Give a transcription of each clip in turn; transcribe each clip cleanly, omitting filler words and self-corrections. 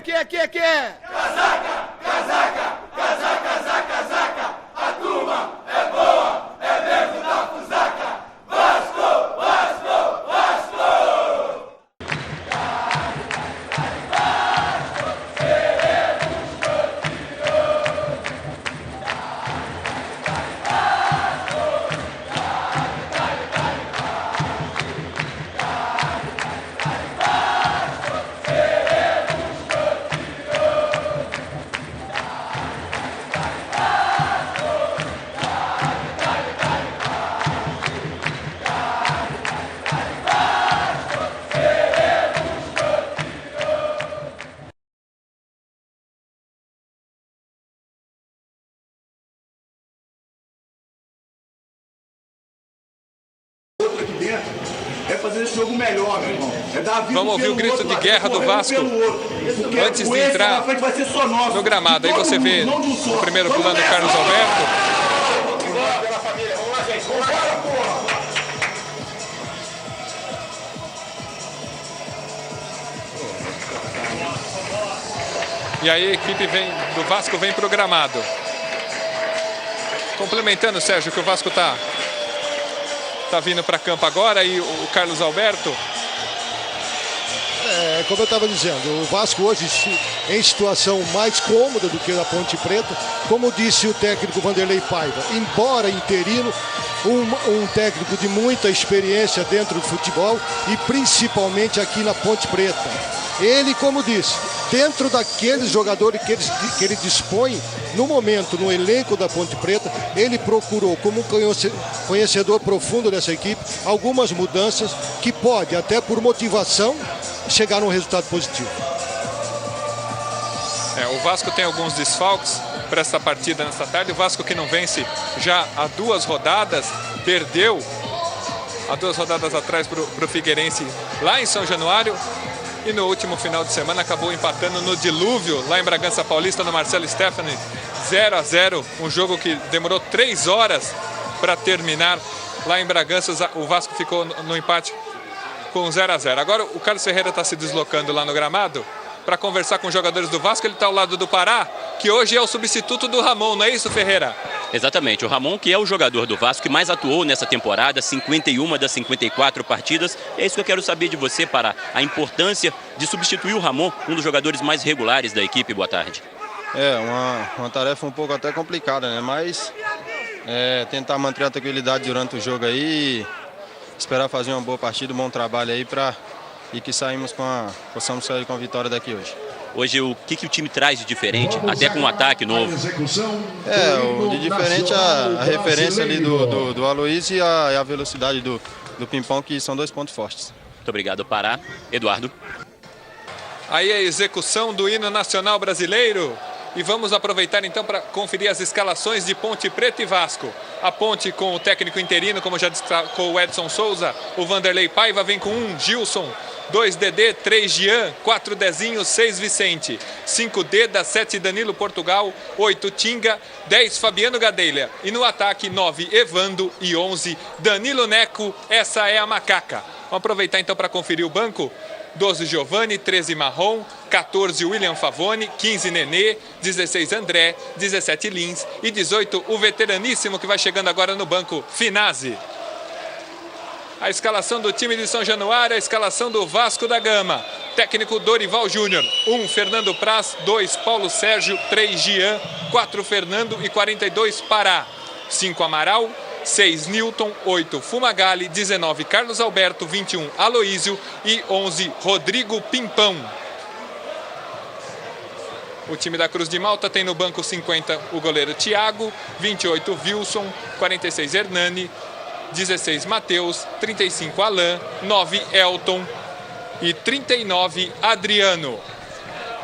Casaca, casaca, casaca, casaca, casaca. A turma é boa, é mesmo da fusaca. Vasco, Vasco, Vasco. Vasco, seremos campeões. É fazer esse jogo melhor, meu irmão. É dar a vida. Vamos ouvir o grito de guerra do Vasco antes de entrar no gramado. Aí você vê no primeiro plano o Carlos Alberto. Pela família, vamos lá, gente. Vamos lá, porra! E aí a equipe do Vasco vem pro gramado. Complementando, Sérgio, que o Vasco tá vindo para campo agora, e o Carlos Alberto. Como eu estava dizendo, o Vasco hoje em situação mais cômoda do que a Ponte Preta, como disse o técnico Vanderlei Paiva, embora interino, um técnico de muita experiência dentro do futebol e principalmente aqui na Ponte Preta. Ele, como disse, dentro daqueles jogadores que ele dispõe no momento, no elenco da Ponte Preta, ele procurou, como um conhecedor profundo dessa equipe, algumas mudanças que pode, até por motivação, chegar num resultado positivo. O Vasco tem alguns desfalques para essa partida nesta tarde. O Vasco, que não vence já há 2 rodadas, perdeu há 2 rodadas atrás para o Figueirense lá em São Januário. E no último final de semana acabou empatando no Dilúvio, lá em Bragança Paulista, no Marcelo Stefani, 0-0. Um jogo que demorou 3 horas para terminar lá em Bragança. O Vasco ficou no empate com 0-0. Agora o Carlos Ferreira está se deslocando lá no gramado para conversar com os jogadores do Vasco. Ele está ao lado do Pará, que hoje é o substituto do Ramon, não é isso, Ferreira? Exatamente, o Ramon, que é o jogador do Vasco que mais atuou nessa temporada, 51 das 54 partidas. É isso que eu quero saber de você, Pará, a importância de substituir o Ramon, um dos jogadores mais regulares da equipe. Boa tarde. Uma tarefa um pouco até complicada, né? Mas tentar manter a tranquilidade durante o jogo aí, esperar fazer uma boa partida, um bom trabalho aí e que possamos sair com a vitória daqui hoje. Hoje, o que o time traz de diferente, até com um ataque novo? O de diferente a referência ali do Aloysio e a velocidade do Pimpão, que são 2 pontos fortes. Muito obrigado, Pará. Eduardo. Aí a execução do hino nacional brasileiro. E vamos aproveitar então para conferir as escalações de Ponte Preta e Vasco. A Ponte com o técnico interino, como já destacou o Edson Souza, o Vanderlei Paiva vem com 1 Gilson, 2 Dedê, 3 Jean, 4 Dezinho, 6 Vicente, 5 Deda, 7 Danilo Portugal, 8 Tinga, 10 Fabiano Gadelha. E no ataque 9 Evando e 11 Danilo Neco. Essa é a macaca. Vamos aproveitar então para conferir o banco. 12 Giovani, 13 Marrom, 14 William Favoni, 15 Nenê, 16 André, 17 Lins e 18 o veteraníssimo que vai chegando agora no banco, Finazzi. A escalação do time de São Januário, a escalação do Vasco da Gama. Técnico Dorival Júnior, 1 Fernando Praz, 2 Paulo Sérgio, 3 Gian, 4 Fernando e 42 Pará, 5 Amaral, 6 Newton, 8 Fumagalli, 19 Carlos Alberto, 21 Aloysio e 11 Rodrigo Pimpão. O time da Cruz de Malta tem no banco 50 o goleiro Thiago, 28 Wilson, 46 Hernani, 16 Matheus, 35 Alain, 9 Elton e 39 Adriano.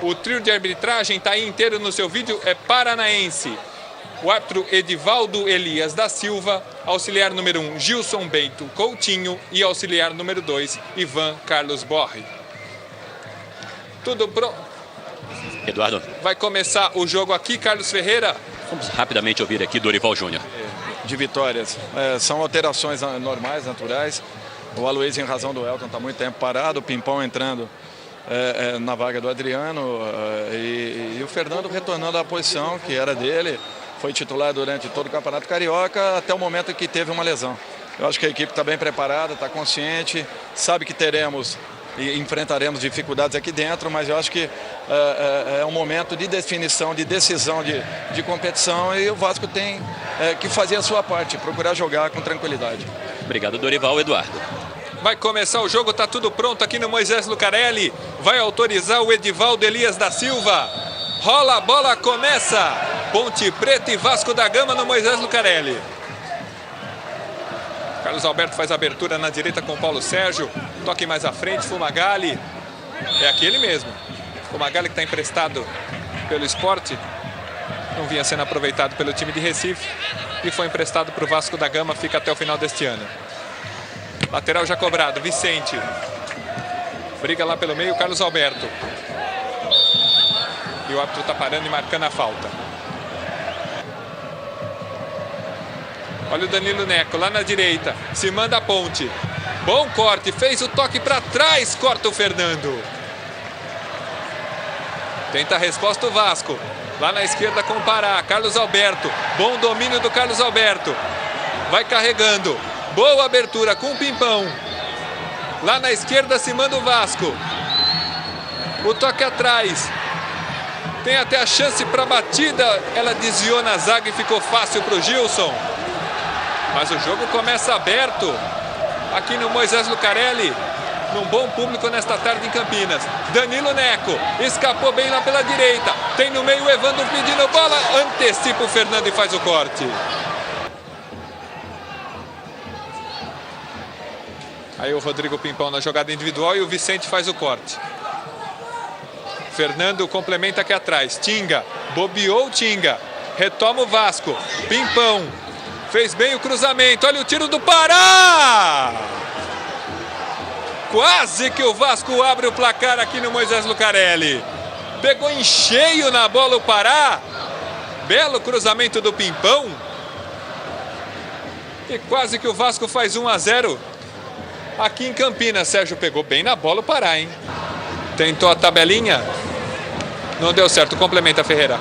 O trio de arbitragem está aí inteiro no seu vídeo, é paranaense. O árbitro Edivaldo Elias da Silva, auxiliar número 1 Gilson Bento Coutinho e auxiliar número 2 Ivan Carlos Borri. Tudo pronto. Eduardo. Vai começar o jogo aqui, Carlos Ferreira. Vamos rapidamente ouvir aqui Dorival Júnior. De vitórias. São alterações normais, naturais. O Aloysio, em razão do Elton, está muito tempo parado. O Pimpão entrando na vaga do Adriano e o Fernando retornando à posição que era dele. Foi titular durante todo o Campeonato Carioca até o momento que teve uma lesão. Eu acho que a equipe está bem preparada, está consciente, sabe que teremos e enfrentaremos dificuldades aqui dentro, mas eu acho que é um momento de definição, de decisão de competição, e o Vasco tem que fazer a sua parte, procurar jogar com tranquilidade. Obrigado, Dorival. Eduardo. Vai começar o jogo, tá tudo pronto aqui no Moisés Lucarelli. Vai autorizar o Edivaldo Elias da Silva. Rola a bola, começa. Ponte Preta e Vasco da Gama no Moisés Lucarelli. Carlos Alberto faz a abertura na direita com o Paulo Sérgio. Toque mais à frente, Fumagalli. É aquele mesmo. Fumagalli que está emprestado pelo Sport. Não vinha sendo aproveitado pelo time de Recife. E foi emprestado para o Vasco da Gama, fica até o final deste ano. Lateral já cobrado, Vicente. Briga lá pelo meio, Carlos Alberto. E o árbitro está parando e marcando a falta. Olha o Danilo Neco lá na direita. Se manda a ponte. Bom corte, fez o toque para trás, corta o Fernando. Tenta a resposta o Vasco. Lá na esquerda com o Pará, Carlos Alberto. Bom domínio do Carlos Alberto. Vai carregando. Boa abertura com o Pimpão. Lá na esquerda se manda o Vasco. O toque atrás. Tem até a chance para batida. Ela desviou na zaga e ficou fácil para o Gilson. Mas o jogo começa aberto aqui no Moisés Lucarelli. Num bom público nesta tarde em Campinas. Danilo Neco escapou bem lá pela direita. Tem no meio o Evandro pedindo bola. Antecipa o Fernando e faz o corte. Aí o Rodrigo Pimpão na jogada individual e o Vicente faz o corte. Fernando complementa aqui atrás. Tinga, bobeou Tinga. Retoma o Vasco. Pimpão. Fez bem o cruzamento. Olha o tiro do Pará. Quase que o Vasco abre o placar aqui no Moisés Lucarelli. Pegou em cheio na bola o Pará. Belo cruzamento do Pimpão. E quase que o Vasco faz 1-0 aqui em Campinas. Sérgio pegou bem na bola o Pará, hein? Tentou a tabelinha. Não deu certo. Complementa, Ferreira.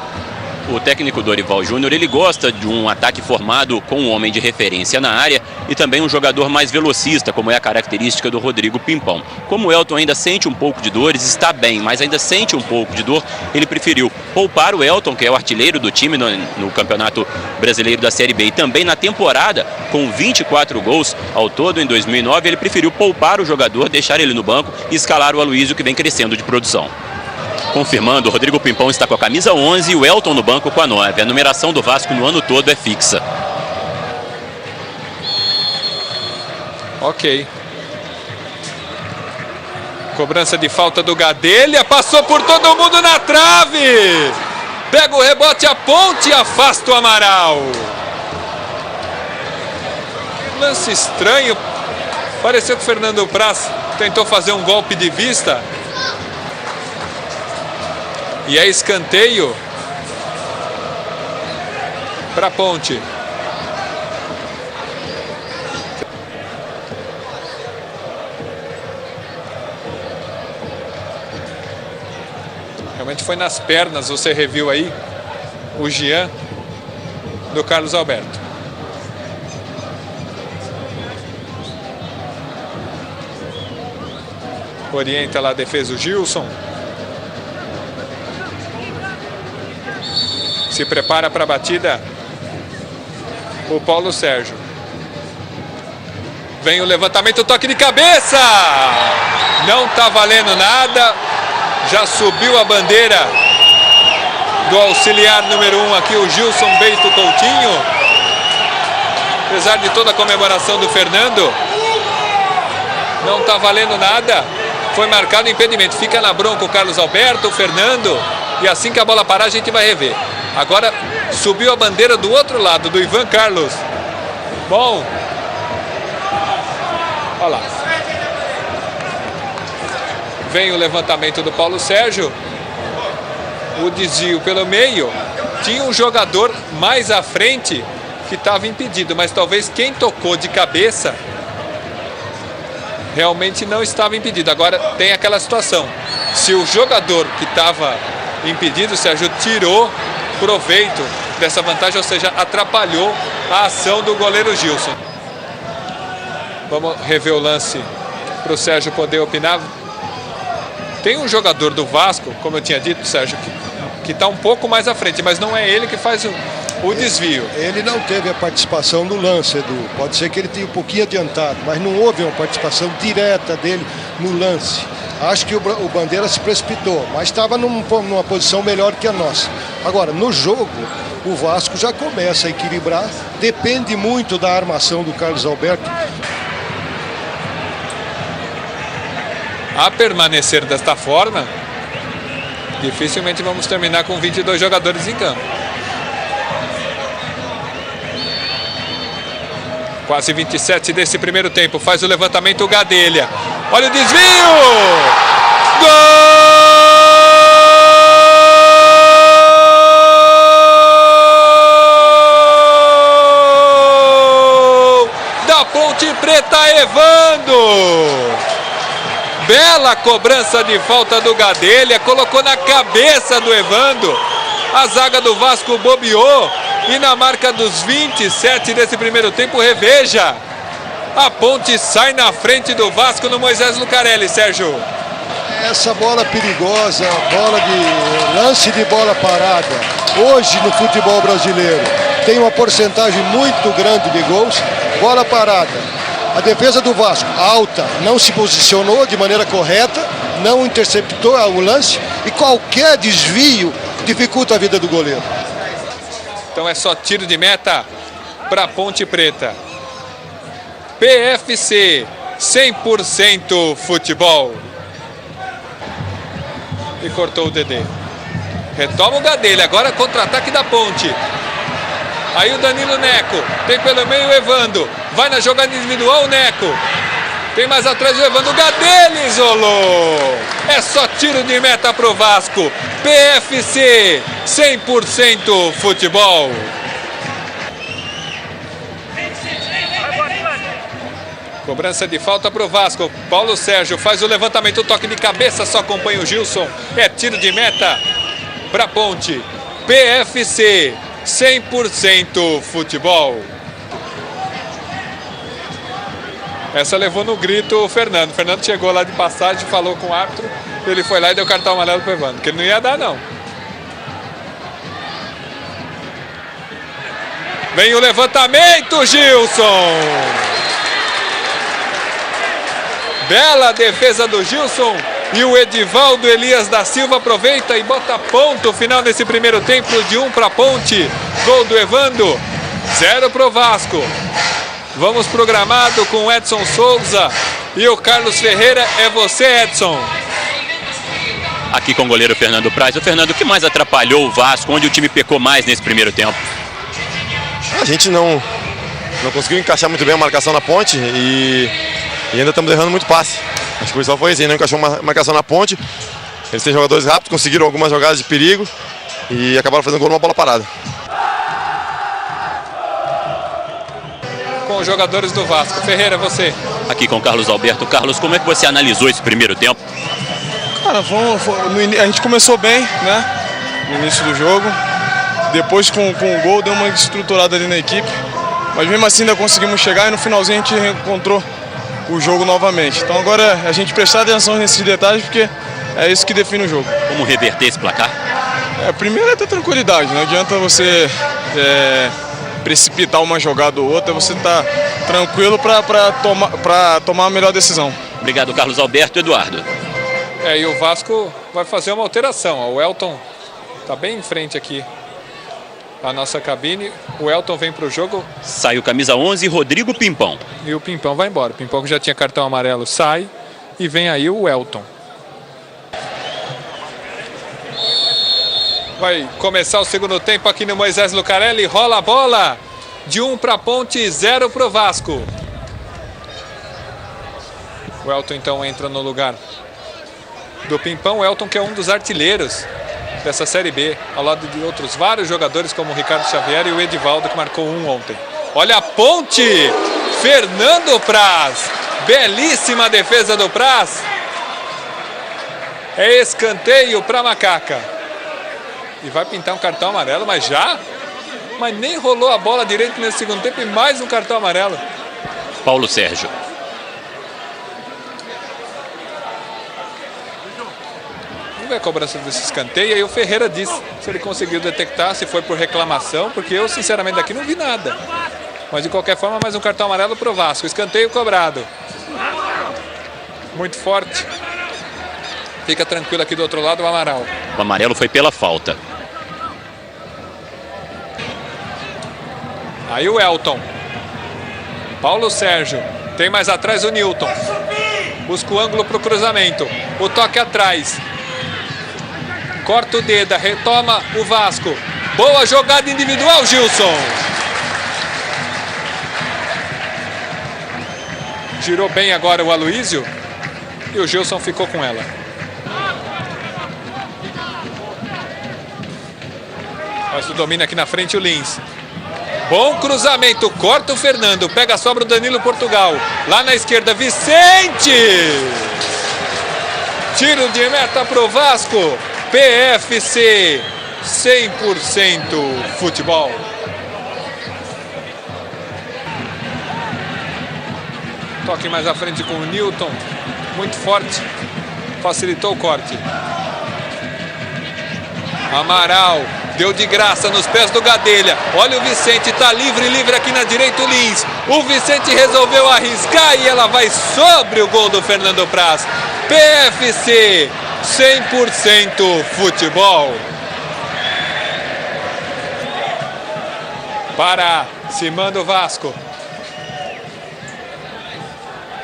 O técnico Dorival Júnior, ele gosta de um ataque formado com um homem de referência na área e também um jogador mais velocista, como é a característica do Rodrigo Pimpão. Como o Elton ainda sente um pouco de dores, está bem, mas ainda sente um pouco de dor, ele preferiu poupar o Elton, que é o artilheiro do time no Campeonato Brasileiro da Série B. E também na temporada, com 24 gols ao todo em 2009, ele preferiu poupar o jogador, deixar ele no banco e escalar o Aloysio, que vem crescendo de produção. Confirmando, o Rodrigo Pimpão está com a camisa 11 e o Elton no banco com a 9. A numeração do Vasco no ano todo é fixa. Ok. Cobrança de falta do Gadelha. Passou por todo mundo na trave. Pega o rebote, a ponte e afasta o Amaral. Lance estranho. Pareceu que o Fernando Praz tentou fazer um golpe de vista. E é escanteio para a Ponte. Realmente foi nas pernas, você reviu aí o Jean do Carlos Alberto. Orienta lá a defesa o Gilson. Se prepara para a batida o Paulo Sérgio. Vem o levantamento, o toque de cabeça. Não está valendo nada. Já subiu a bandeira do auxiliar número 1 aqui, o Gilson Beito Coutinho. Apesar de toda a comemoração do Fernando, não está valendo nada. Foi marcado impedimento. Fica na bronca o Carlos Alberto, o Fernando. E assim que a bola parar, a gente vai rever. Agora subiu a bandeira do outro lado, do Ivan Carlos. Bom. Olha lá. Vem o levantamento do Paulo Sérgio. O desvio pelo meio. Tinha um jogador mais à frente que estava impedido, mas talvez quem tocou de cabeça realmente não estava impedido. Agora tem aquela situação. se o jogador que estava impedido, Sérgio, tirou proveito dessa vantagem, ou seja, atrapalhou a ação do goleiro Gilson. Vamos rever o lance para o Sérgio poder opinar. Tem um jogador do Vasco, como eu tinha dito, Sérgio, que está um pouco mais à frente, mas não é ele que faz o desvio. Ele não teve a participação no lance, Edu. Pode ser que ele tenha um pouquinho adiantado, mas não houve uma participação direta dele no lance. Acho que o Bandeira se precipitou, mas estava numa posição melhor que a nossa. Agora, no jogo, o Vasco já começa a equilibrar. Depende muito da armação do Carlos Alberto. A permanecer desta forma, dificilmente vamos terminar com 22 jogadores em campo. Quase 27 desse primeiro tempo. Faz o levantamento o Gadelha. Olha o desvio! Gol! Da Ponte Preta, Evando! Bela cobrança de falta do Gadelha. Colocou na cabeça do Evando. A zaga do Vasco bobeou. E na marca dos 27 desse primeiro tempo, reveja. A Ponte sai na frente do Vasco no Moisés Lucarelli, Sérgio. Essa bola perigosa, lance de bola parada, hoje no futebol brasileiro, tem uma porcentagem muito grande de gols. Bola parada. A defesa do Vasco, alta, não se posicionou de maneira correta, não interceptou o lance e qualquer desvio dificulta a vida do goleiro. Então é só tiro de meta para Ponte Preta. PFC, 100% futebol. E cortou o Dedê. Retoma o Gadelha, agora contra-ataque da Ponte. Aí o Danilo Neco, tem pelo meio o Evando. Vai na jogada individual o Neco. Tem mais atrás o Evando, Gadelha isolou. É só tiro de meta pro Vasco. PFC, 100% futebol. Cobrança de falta pro Vasco. Paulo Sérgio faz o levantamento, o toque de cabeça, só acompanha o Gilson. É tiro de meta pra Ponte. PFC, 100% futebol. Essa levou no grito o Fernando. O Fernando chegou lá de passagem, falou com o árbitro. Ele foi lá e deu cartão amarelo pro Evandro, que ele não ia dar, não. Vem o levantamento, Gilson. Bela defesa do Gilson. E o Edivaldo Elias da Silva aproveita e bota ponto final nesse primeiro tempo, de 1 para Ponte. Gol do Evandro, 0 pro Vasco. Vamos programado com Edson Souza e o Carlos Ferreira. É você, Edson. Aqui com o goleiro Fernando Praz. O Fernando, o que mais atrapalhou o Vasco? Onde o time pecou mais nesse primeiro tempo? A gente não conseguiu encaixar muito bem a marcação na Ponte e ainda estamos errando muito passe. Acho que o pessoal foi assim, não encaixou uma marcação na Ponte. Eles têm jogadores rápidos, conseguiram algumas jogadas de perigo e acabaram fazendo gol numa bola parada. Com os jogadores do Vasco. Ferreira, você. Aqui com o Carlos Alberto. Carlos, como é que você analisou esse primeiro tempo? Cara, a gente começou bem, né? No início do jogo. Depois com o gol deu uma estruturada ali na equipe. Mas mesmo assim ainda conseguimos chegar e no finalzinho a gente reencontrou o jogo novamente. Então agora a gente prestar atenção nesses detalhes, porque é isso que define o jogo. Como reverter esse placar? Primeiro é ter tranquilidade. Não adianta você precipitar uma jogada ou outra, você tá tranquilo para tomar a melhor decisão. Obrigado, Carlos Alberto. Eduardo. E o Vasco vai fazer uma alteração. O Elton está bem em frente aqui a nossa cabine. O Elton vem para o jogo. Sai o camisa 11, Rodrigo Pimpão. E o Pimpão vai embora. O Pimpão, que já tinha cartão amarelo, sai. E vem aí o Elton. Vai começar o segundo tempo aqui no Moisés Lucarelli. Rola a bola. De 1 para Ponte, 0 para o Vasco. O Elton então entra no lugar do Pimpão. O Elton, que é um dos artilheiros dessa Série B, ao lado de outros vários jogadores como o Ricardo Xavier e o Edivaldo, que marcou um ontem. Olha a Ponte! Fernando Praz. Belíssima defesa do Praz. É escanteio para Macaca. E vai pintar um cartão amarelo, mas já? Mas nem rolou a bola direito nesse segundo tempo e mais um cartão amarelo. Paulo Sérgio. Vamos ver a cobrança desse escanteio. E o Ferreira disse se ele conseguiu detectar, se foi por reclamação, porque eu sinceramente daqui não vi nada. Mas de qualquer forma, mais um cartão amarelo para o Vasco. Escanteio cobrado. Muito forte. Fica tranquilo aqui do outro lado o Amaral. O amarelo foi pela falta. Aí o Elton. Paulo Sérgio. Tem mais atrás o Newton. Busca o ângulo para o cruzamento. O toque atrás. Corta o dedo. Retoma o Vasco. Boa jogada individual, Gilson. Girou bem agora o Aloísio. E o Gilson ficou com ela. Mas o domínio aqui na frente o Lins. Bom cruzamento, corta o Fernando, pega a sobra o Danilo Portugal. Lá na esquerda, Vicente! Tiro de meta pro Vasco. PFC, 100% futebol. Toque mais à frente com o Newton. Muito forte. Facilitou o corte. Amaral. Deu de graça nos pés do Gadelha. Olha o Vicente, tá livre aqui na direita o Lins. O Vicente resolveu arriscar e ela vai sobre o gol do Fernando Praz. PFC, 100% futebol. Para cima do Vasco.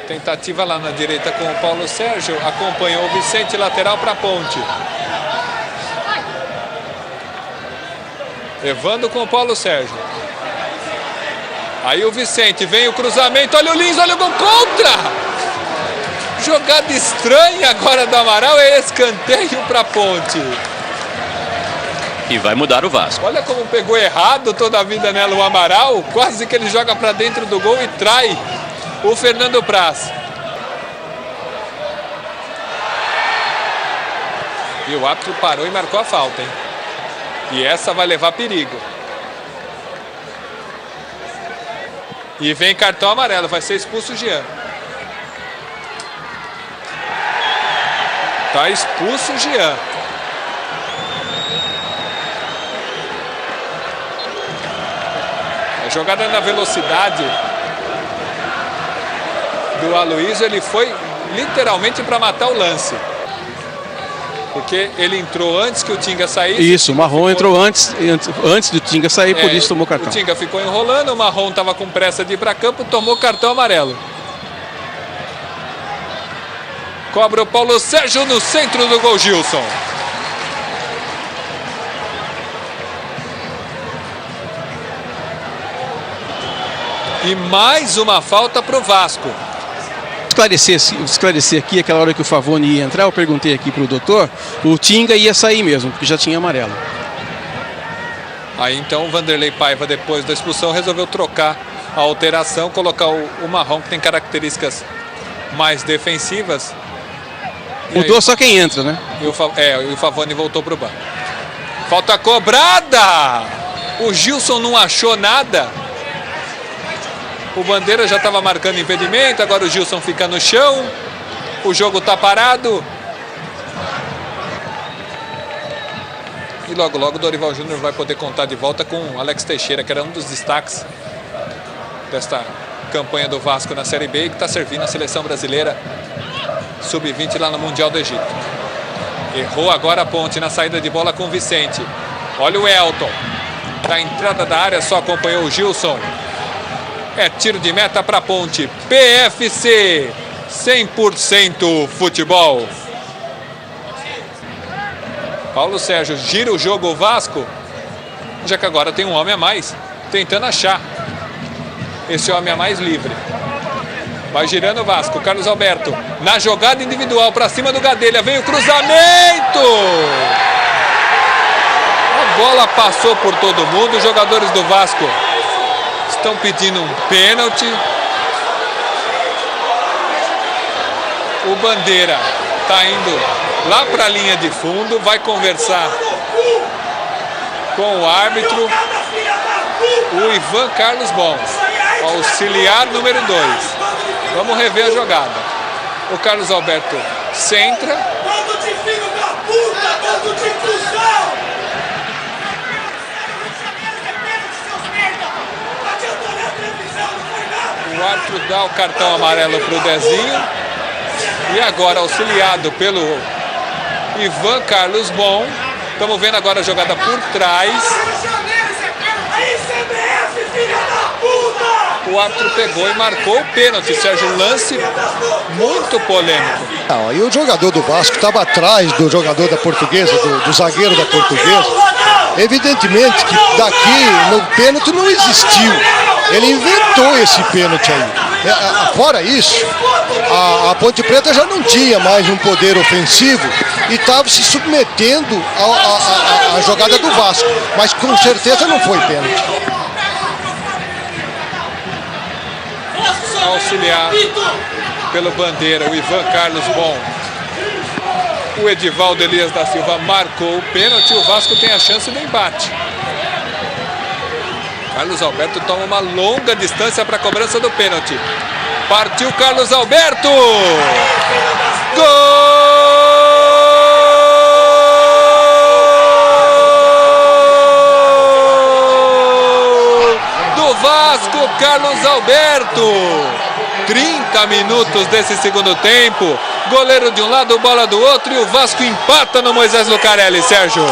Tentativa lá na direita com o Paulo Sérgio. Acompanhou o Vicente, lateral para a Ponte. Evando com o Paulo Sérgio. Aí o Vicente, vem o cruzamento, olha o Lins, olha o gol contra! Jogada estranha agora do Amaral, é escanteio para a Ponte. E vai mudar o Vasco. Olha como pegou errado toda a vida nela o Amaral, quase que ele joga para dentro do gol e trai o Fernando Praz. E o árbitro parou e marcou a falta, hein? E essa vai levar perigo. E vem cartão amarelo, vai ser expulso o Jean. Tá expulso o Jean. A jogada na velocidade do Aloísio, ele foi literalmente para matar o lance. Porque ele entrou antes que o Tinga saísse. Isso, o Marrom entrou antes do Tinga sair, por isso tomou cartão. O Tinga ficou enrolando, o Marrom estava com pressa de ir para campo, tomou cartão amarelo. Cobra o Paulo Sérgio no centro do gol, Gilson. E mais uma falta para o Vasco. Esclarecer aqui, aquela hora que o Favone ia entrar, eu perguntei aqui para o doutor, o Tinga ia sair mesmo, porque já tinha amarelo. Aí então o Vanderlei Paiva, depois da expulsão, resolveu trocar a alteração, colocar o Marrom, que tem características mais defensivas. Mudou só quem entra, né? E o Favone voltou para o banco. Falta cobrada! O Gilson não achou nada. O Bandeira já estava marcando impedimento, agora o Gilson fica no chão. O jogo está parado. E logo o Dorival Júnior vai poder contar de volta com o Alex Teixeira, que era um dos destaques desta campanha do Vasco na Série B, que está servindo a seleção brasileira sub-20 lá no Mundial do Egito. Errou agora a Ponte na saída de bola com o Vicente. Olha o Elton. Da entrada da área só acompanhou o Gilson. É tiro de meta para a Ponte. PFC, 100% futebol. Paulo Sérgio gira o jogo o Vasco, já que agora tem um homem a mais, tentando achar esse homem a mais livre. Vai girando o Vasco, Carlos Alberto, na jogada individual para cima do Gadelha, vem o cruzamento! A bola passou por todo mundo, os jogadores do Vasco estão pedindo um pênalti. O Bandeira está indo lá para a linha de fundo, vai conversar com o árbitro, o Ivan Carlos Bom, auxiliar número 2. Vamos rever a jogada. O Carlos Alberto centra. O árbitro dá o cartão amarelo para o Dezinho. E agora, auxiliado pelo Ivan Carlos Bom, estamos vendo agora a jogada por trás. O árbitro pegou e marcou o pênalti, Sérgio. Lance muito polêmico. Não, e o jogador do Vasco estava atrás do jogador da Portuguesa, do zagueiro da Portuguesa. Evidentemente que daqui no pênalti não existiu. Ele inventou esse pênalti aí. Fora isso, a Ponte Preta já não tinha mais um poder ofensivo e estava se submetendo à jogada do Vasco. Mas com certeza não foi pênalti. Auxiliar pelo bandeira, o Ivan Carlos Bom. O Edivaldo Elias da Silva marcou o pênalti. O Vasco tem a chance do empate. Carlos Alberto toma uma longa distância para a cobrança do pênalti. Partiu Carlos Alberto! Gol do Vasco, Carlos Alberto! 30 minutos desse segundo tempo. Goleiro de um lado, bola do outro e o Vasco empata no Moisés Lucarelli, Sérgio.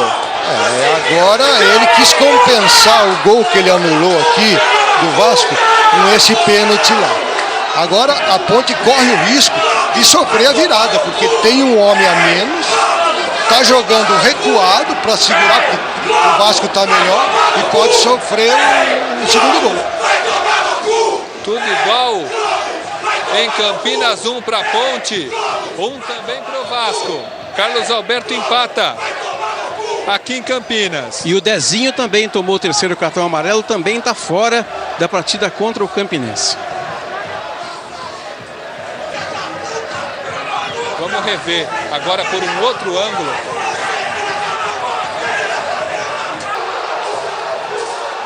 Agora ele quis compensar o gol que ele anulou aqui do Vasco com esse pênalti lá. Agora a Ponte corre o risco de sofrer a virada, porque tem um homem a menos, está jogando recuado para segurar, porque o Vasco está melhor e pode sofrer um segundo gol. Tudo igual em Campinas, 1 para a Ponte, 1 também para o Vasco. Carlos Alberto empata aqui em Campinas. E o Dezinho também tomou o terceiro cartão amarelo, também está fora da partida contra o Campinense. Vamos rever agora por um outro ângulo.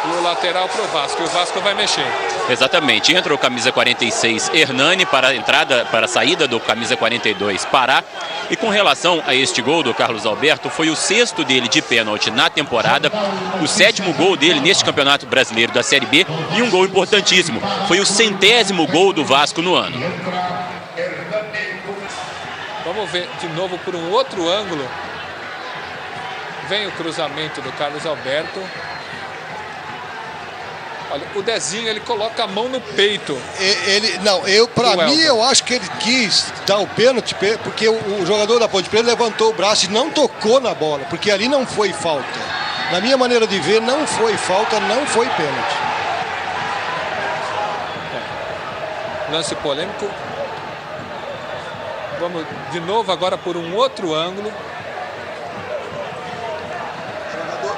E o lateral para o Vasco. E o Vasco vai mexer. Exatamente. Entra o camisa 46 Hernani para a entrada, para a saída do camisa 42 Pará. E com relação a este gol do Carlos Alberto, foi o 6º dele de pênalti na temporada, o 7º gol dele neste Campeonato Brasileiro da Série B e um gol importantíssimo. Foi o 100º gol do Vasco no ano. Vamos ver de novo por um outro ângulo. Vem o cruzamento do Carlos Alberto. Olha, o Dezinho, ele coloca a mão no peito. Para mim, eu acho que ele quis dar o pênalti, porque o jogador da Ponte Preta levantou o braço e não tocou na bola, porque ali não foi falta. Na minha maneira de ver, não foi falta, não foi pênalti. Lance polêmico. Vamos de novo agora por um outro ângulo.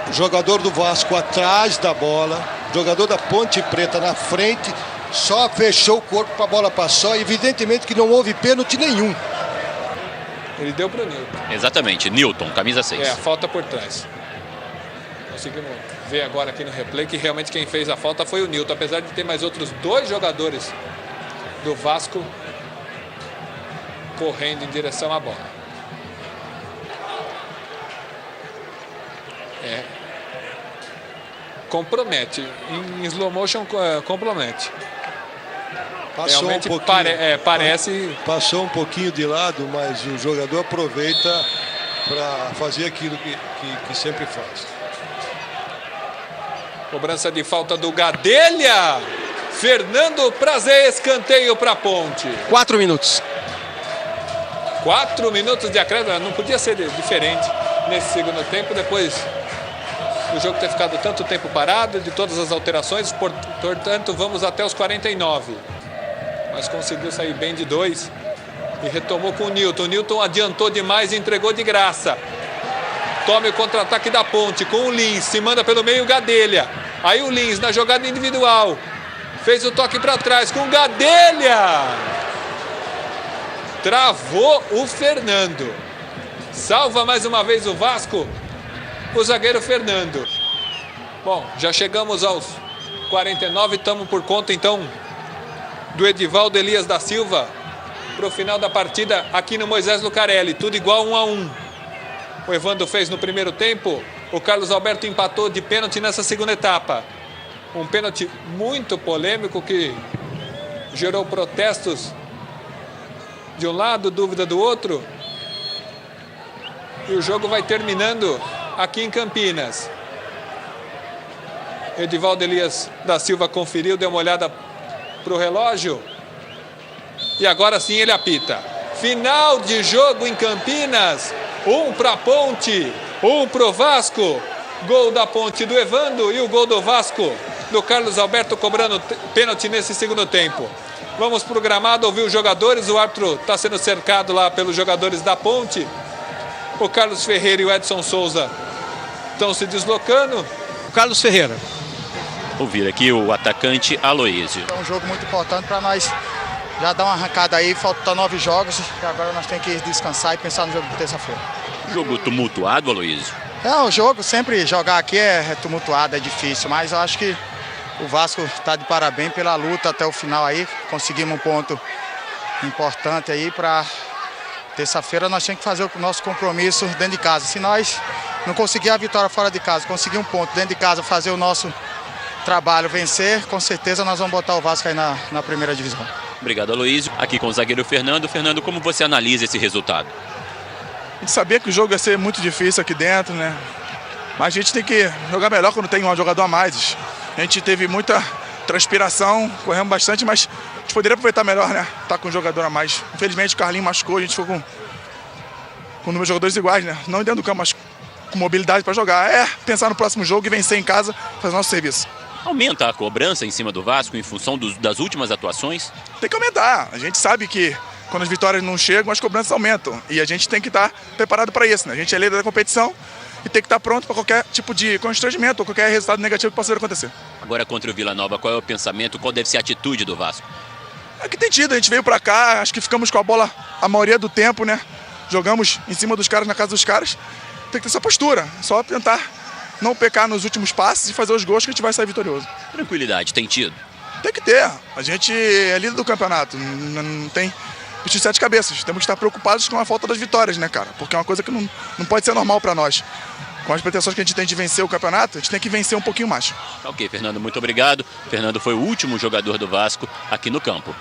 O jogador do Vasco atrás da bola, jogador da Ponte Preta na frente, só fechou o corpo para a bola passar. Evidentemente que não houve pênalti nenhum. Ele deu para o Nilton. Exatamente, Nilton, camisa 6. A falta por trás. Conseguimos ver agora aqui no replay que realmente quem fez a falta foi o Nilton, apesar de ter mais outros 2 jogadores do Vasco correndo em direção à bola. Compromete. Em slow motion, compromete. Passou realmente um pouquinho, parece... Passou um pouquinho de lado, mas o jogador aproveita para fazer aquilo que sempre faz. Cobrança de falta do Gadelha. Fernando Prazer, escanteio para a Ponte. 4 minutos. 4 minutos de acréscimo, não podia ser diferente nesse segundo tempo, depois do jogo ter ficado tanto tempo parado, de todas as alterações, portanto vamos até os 49. Mas conseguiu sair bem de 2 e retomou com o Nilton. O Nilton adiantou demais e entregou de graça. Tome o contra-ataque da Ponte com o Lins, se manda pelo meio o Gadelha. Aí o Lins na jogada individual, fez o toque para trás com o Gadelha. Travou o Fernando. Salva mais uma vez o Vasco, o zagueiro Fernando. Bom, já chegamos aos 49, estamos por conta então do Edivaldo Elias da Silva para o final da partida aqui no Moisés Lucarelli, tudo igual 1-1. O Evandro fez no primeiro tempo, o Carlos Alberto empatou de pênalti nessa segunda etapa. Um pênalti muito polêmico que gerou protestos de um lado, dúvida do outro. E o jogo vai terminando aqui em Campinas. Edivaldo Elias da Silva conferiu, deu uma olhada para o relógio. E agora sim ele apita. Final de jogo em Campinas. 1 para a Ponte, 1 para o Vasco. Gol da Ponte do Evandro e o gol do Vasco do Carlos Alberto cobrando pênalti nesse segundo tempo. Vamos para o gramado ouvir os jogadores. O árbitro está sendo cercado lá pelos jogadores da Ponte. O Carlos Ferreira e o Edson Souza estão se deslocando. O Carlos Ferreira. Ouvir aqui o atacante Aloísio. É um jogo muito importante para nós já dar uma arrancada aí. Faltam 9 jogos e agora nós temos que descansar e pensar no jogo de terça-feira. Jogo tumultuado, Aloísio? O jogo, sempre jogar aqui é tumultuado, é difícil, mas eu acho que o Vasco está de parabéns pela luta até o final aí. Conseguimos um ponto importante aí para terça-feira. Nós temos que fazer o nosso compromisso dentro de casa. Se nós não conseguir a vitória fora de casa, conseguir um ponto dentro de casa, fazer o nosso trabalho, vencer, com certeza nós vamos botar o Vasco aí na primeira divisão. Obrigado, Aloísio. Aqui com o zagueiro Fernando. Fernando, como você analisa esse resultado? A gente sabia que o jogo ia ser muito difícil aqui dentro, né? Mas a gente tem que jogar melhor quando tem um jogador a mais. A gente teve muita transpiração, corremos bastante, mas a gente poderia aproveitar melhor, né? Tá com um jogador a mais. Infelizmente o Carlinhos machucou, a gente ficou com números de jogadores iguais, né? Não dentro do campo, mas com mobilidade para jogar. Pensar no próximo jogo e vencer em casa, fazer nosso serviço. Aumenta a cobrança em cima do Vasco em função das últimas atuações? Tem que aumentar. A gente sabe que quando as vitórias não chegam, as cobranças aumentam. E a gente tem que estar preparado para isso, né? A gente é líder da competição e tem que estar pronto para qualquer tipo de constrangimento ou qualquer resultado negativo que possa acontecer. Agora contra o Vila Nova, qual é o pensamento, qual deve ser a atitude do Vasco? É que tem tido, a gente veio para cá, acho que ficamos com a bola a maioria do tempo, né? Jogamos em cima dos caras, na casa dos caras. Tem que ter essa postura, só tentar não pecar nos últimos passes e fazer os gols que a gente vai sair vitorioso. Tranquilidade, tem tido? Tem que ter, a gente é líder do campeonato, não tem bicho de 7 cabeças. Temos que estar preocupados com a falta das vitórias, né, cara? Porque é uma coisa que não pode ser normal para nós. Com as pretensões que a gente tem de vencer o campeonato, a gente tem que vencer um pouquinho mais. Ok, Fernando, muito obrigado. Fernando foi o último jogador do Vasco aqui no campo.